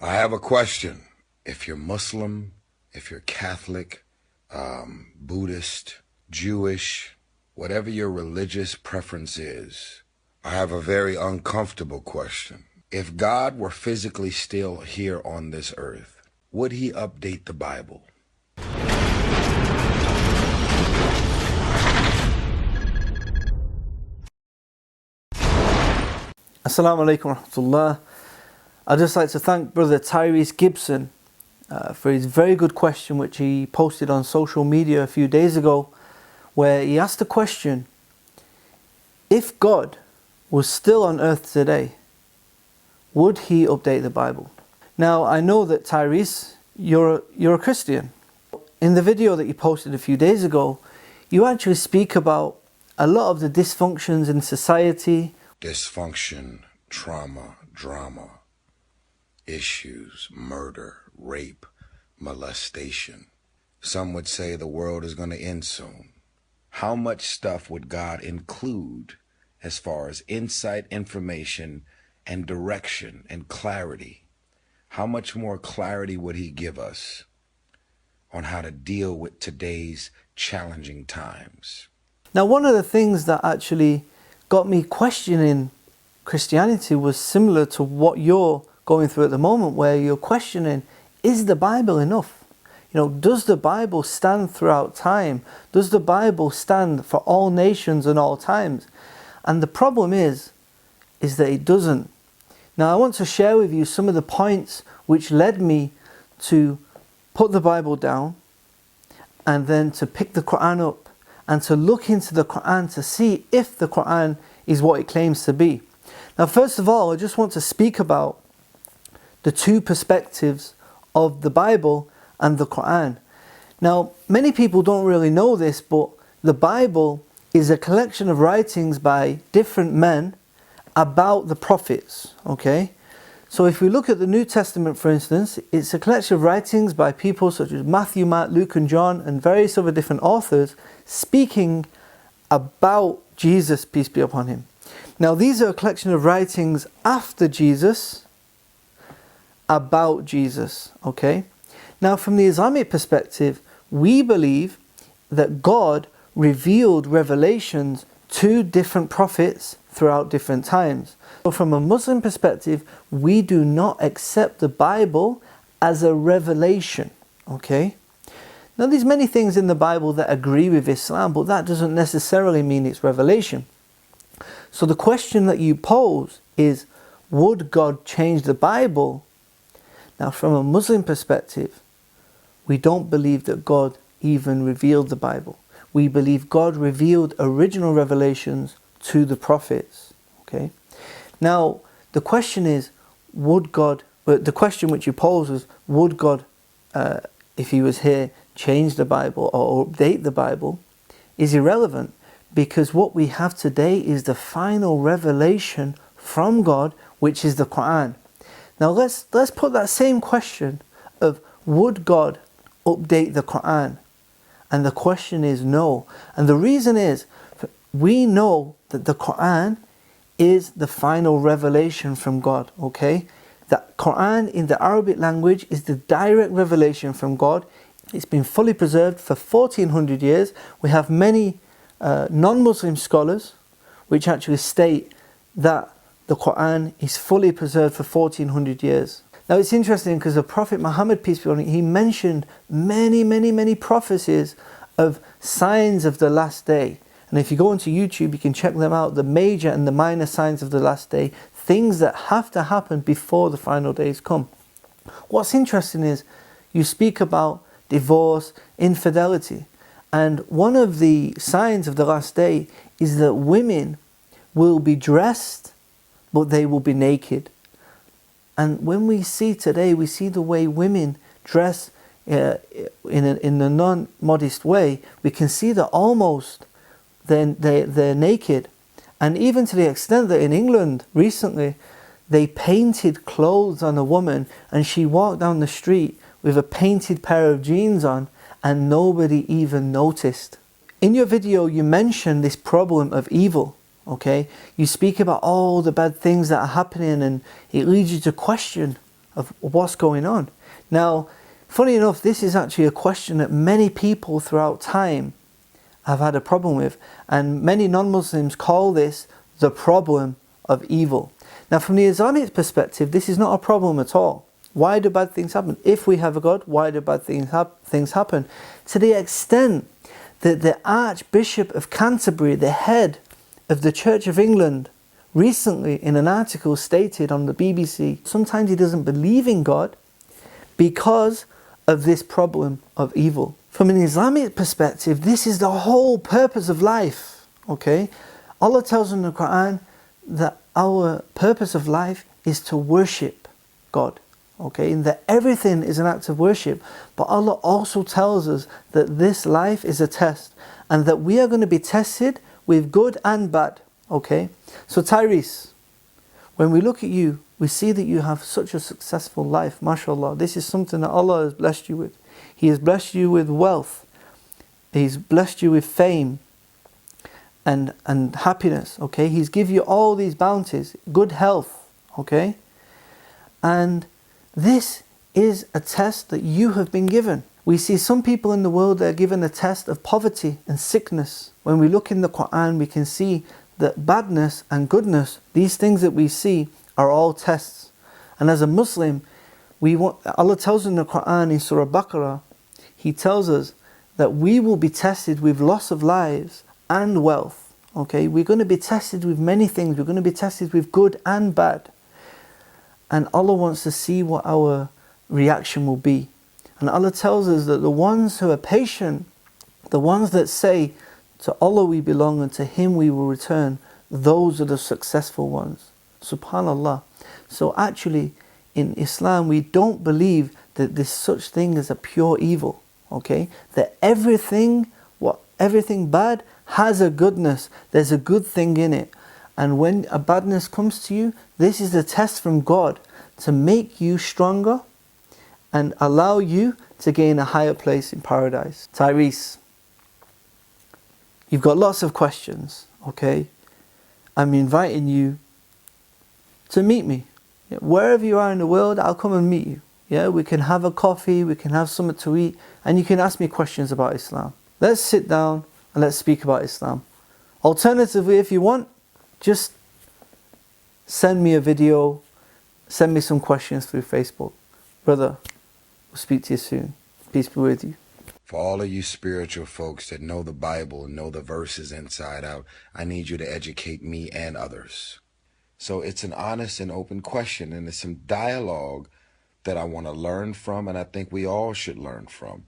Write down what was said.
I have a question. If you're Muslim, if you're Catholic, Buddhist, Jewish, whatever your religious preference is, I have a very uncomfortable question. If God were physically still here on this earth, would he update the Bible? Assalamu alaikum warahmatullah. I'd just like to thank brother Tyrese Gibson for his very good question which he posted on social media a few days ago, where he asked the question, if God was still on earth today, would he update the Bible? Now I know that Tyrese, you're a Christian. In the video that you posted a few days ago, you actually speak about a lot of the dysfunctions in society. Dysfunction, trauma, drama, issues, murder, rape, molestation. Some would say the world is going to end soon. How much stuff would God include as far as insight, information, and direction and clarity? How much more clarity would he give us on how to deal with today's challenging times? Now, one of the things that actually got me questioning Christianity was similar to what you're going through at the moment, where you're questioning, is the Bible enough? You know, does the Bible stand throughout time? Does the Bible stand for all nations and all times? And the problem is that it doesn't. Now I want to share with you some of the points which led me to put the Bible down and then to pick the Quran up and to look into the Quran to see if the Quran is what it claims to be. Now, first of all, I just want to speak about the two perspectives of the Bible and the Quran. Now, many people don't really know this, but the Bible is a collection of writings by different men about the prophets, okay? So if we look at the New Testament, for instance, it's a collection of writings by people such as Matthew, Mark, Luke and John and various other different authors speaking about Jesus, peace be upon him. Now these are a collection of writings after Jesus, about Jesus, okay? Now from the Islamic perspective, we believe that God revealed revelations to different prophets throughout different times. So from a Muslim perspective, we do not accept the Bible as a revelation, okay? Now there's many things in the Bible that agree with Islam, but that doesn't necessarily mean it's revelation. So the question that you pose is, would God change the Bible? Now from a Muslim perspective, we don't believe that God even revealed the Bible. We believe God revealed original revelations to the prophets, okay? Now, the question is, would God, the question which you pose was, would God, if he was here, change the Bible or update the Bible, is irrelevant, because what we have today is the final revelation from God, which is the Quran. Now let's put that same question of, would God update the Quran? And the question is no. And the reason is, we know that the Quran is the final revelation from God, okay? The Quran in the Arabic language is the direct revelation from God. It's been fully preserved for 1400 years. We have many non-Muslim scholars which actually state that the Quran is fully preserved for 1400 years. Now it's interesting because the Prophet Muhammad, peace be upon him, he mentioned many prophecies of signs of the last day. And if you go onto YouTube, you can check them out, the major and the minor signs of the last day, things that have to happen before the final days come. What's interesting is you speak about divorce, infidelity, and one of the signs of the last day is that women will be dressed, but they will be naked. And when we see today, we see the way women dress in a non-modest way, we can see that almost they're naked. And even to the extent that in England recently, they painted clothes on a woman and she walked down the street with a painted pair of jeans on and nobody even noticed. In your video, you mentioned this problem of evil, okay? You speak about all the bad things that are happening and it leads you to question of what's going on. Now, funny enough, this is actually a question that many people throughout time have had a problem with, and many non-Muslims call this the problem of evil. Now, from the Islamic perspective, this is not a problem at all. Why do bad things happen? If we have a God, why do bad things happen? To the extent that the Archbishop of Canterbury, the head of the Church of England, recently in an article stated on the BBC, sometimes he doesn't believe in God because of this problem of evil. From an Islamic perspective, this is the whole purpose of life, okay? Allah tells in the Quran that our purpose of life is to worship God, okay? And that everything is an act of worship. But Allah also tells us that this life is a test and that we are going to be tested with good and bad, okay? So Tyrese, when we look at you, we see that you have such a successful life, mashallah. This is something that Allah has blessed you with. He has blessed you with wealth. He's blessed you with fame and happiness, okay? He's given you all these bounties, good health, okay? And this is a test that you have been given. We see some people in the world that are given a test of poverty and sickness. When we look in the Quran, we can see that badness and goodness, these things that we see, are all tests. And as a Muslim, Allah tells in the Quran in Surah Baqarah, He tells us that we will be tested with loss of lives and wealth. Okay, we're going to be tested with many things. We're going to be tested with good and bad. And Allah wants to see what our reaction will be. And Allah tells us that the ones who are patient, the ones that say, to Allah we belong and to Him we will return, those are the successful ones. Subhanallah. So actually, in Islam, we don't believe that there's such thing as a pure evil. Okay? That everything bad has a goodness. There's a good thing in it. And when a badness comes to you, this is a test from God to make you stronger and allow you to gain a higher place in paradise. Tyrese, you've got lots of questions, okay? I'm inviting you to meet me. Wherever you are in the world, I'll come and meet you. Yeah, we can have a coffee, we can have something to eat, and you can ask me questions about Islam. Let's sit down and let's speak about Islam. Alternatively, if you want, just send me a video, send me some questions through Facebook. Brother, we'll speak to you soon. Peace be with you. For all of you spiritual folks that know the Bible and know the verses inside out, I need you to educate me and others. So it's an honest and open question, and it's some dialogue that I want to learn from, and I think we all should learn from.